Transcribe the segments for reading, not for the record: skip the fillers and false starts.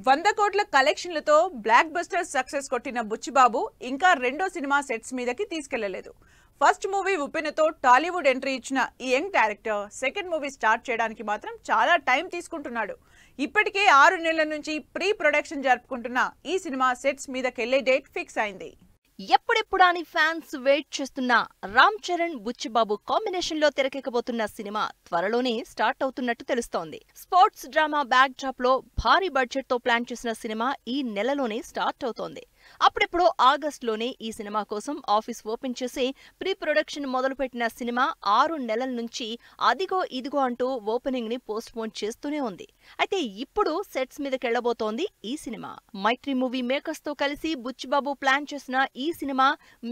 100 కోట్ల కలెక్షన్లతో block buster success కొట్టిన బుచ్చిబాబు ఇంకా రెండో సినిమా సెట్స్ మీదకి తీసుకెళ్లలేదు. ఫస్ట్ మూవీ ఉప్పెనతో టాలీవుడ్ ఎంట్రీ ఇచ్చిన ఈ young director second movie start చేయడానికి మాత్రం చాలా టైం తీసుకుంటున్నాడు. ఇప్పటికే 6 నెలల నుంచి ప్రీ ప్రొడక్షన్ జరుపుకుంటున్న ఈ సినిమా సెట్స్ మీదకెళ్లే డేట్ ఫిక్స్ అయింది. ఎప్పుడెప్పుడా అని ఫ్యాన్స్ వెయిట్ చేస్తున్న రామ్ చరణ్ బుచ్చిబాబు కాంబినేషన్ లో తెరకెక్కబోతున్న సినిమా త్వరలోనే స్టార్ట్ అవుతున్నట్టు తెలుస్తోంది. స్పోర్ట్స్ డ్రామా బ్యాక్ డ్రాప్ లో భారీ బడ్జెట్ తో ప్లాన్ చేసిన సినిమా ఈ నెలలోనే స్టార్ట్ అవుతోంది. అప్పుడెప్పుడో ఆగస్టులోనే ఈ సినిమా కోసం ఆఫీస్ ఓపెన్ చేసి ప్రీ ప్రొడక్షన్ మొదలుపెట్టిన సినిమా 6 నెలల నుంచి అదిగో ఇదిగో అంటూ ఓపెనింగ్ ని పోస్ట్ పోన్ చేస్తూనే ఉంది. అయితే ఇప్పుడు సెట్స్ మీదకెళ్లబోతోంది ఈ సినిమా. మైత్రి మూవీ మేకర్స్ తో కలిసి బుచ్చిబాబు ప్లాన్ చేసిన ఈ సినిమా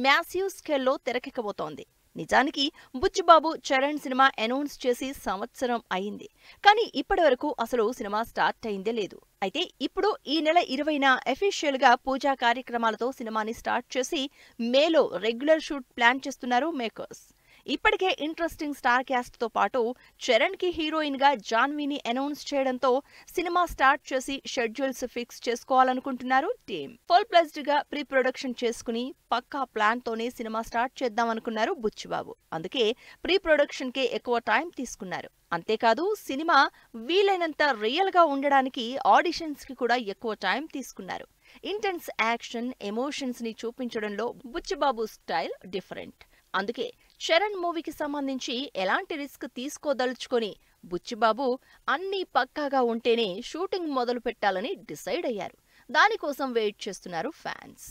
మ్యాసివ్ స్కేల్లో తెరకెక్కబోతోంది. నిజానికి బుచ్చిబాబు చరణ్ సినిమా అనౌన్స్ చేసి సంవత్సరం అయింది. కానీ ఇప్పటి వరకు అసలు సినిమా స్టార్ట్ అయిందే లేదు. అయితే ఇప్పుడు ఈ నెల 20న అఫీషియల్ గా పూజా కార్యక్రమాలతో సినిమాని స్టార్ట్ చేసి మేలో రెగ్యులర్ షూట్ ప్లాన్ చేస్తున్నారు మేకర్స్. ఇప్పటికే ఇంట్రెస్టింగ్ స్టార్ క్యాస్ట్ తో పాటు చరణ్ కి హీరోయిన్ గా జాన్వీని అనౌన్స్ చేయడంతో సినిమా స్టార్ట్ చేసి షెడ్యూల్స్ ఫిక్స్ చేసుకోవాలనుకుంటున్నారు టీమ్. ఫుల్ ప్లెజ్డ్ గా ప్రీ ప్రొడక్షన్ చేసుకుని పక్కా ప్లాన్ తోనే సినిమా స్టార్ట్ చేద్దామనుకున్నారు బుచ్చిబాబు. అందుకే ప్రీ ప్రొడక్షన్ కే ఎక్కువ టైం తీసుకున్నారు. అంతేకాదు సినిమా వీలైనంత రియల్ గా ఉండడానికి ఆడిషన్స్ కి కూడా ఎక్కువ టైం తీసుకున్నారు. ఇంటెన్స్ యాక్షన్, ఎమోషన్స్ ని చూపించడంలో బుచ్చిబాబు స్టైల్ డిఫరెంట్. అందుకే చరణ్ మూవీకి సంబంధించి ఎలాంటి రిస్క్ తీసుకోదలుచుకొని బుచ్చిబాబు అన్నీ పక్కాగా ఉంటేనే షూటింగ్ మొదలు పెట్టాలని డిసైడ్ అయ్యారు. దానికోసం వెయిట్ చేస్తున్నారు ఫ్యాన్స్.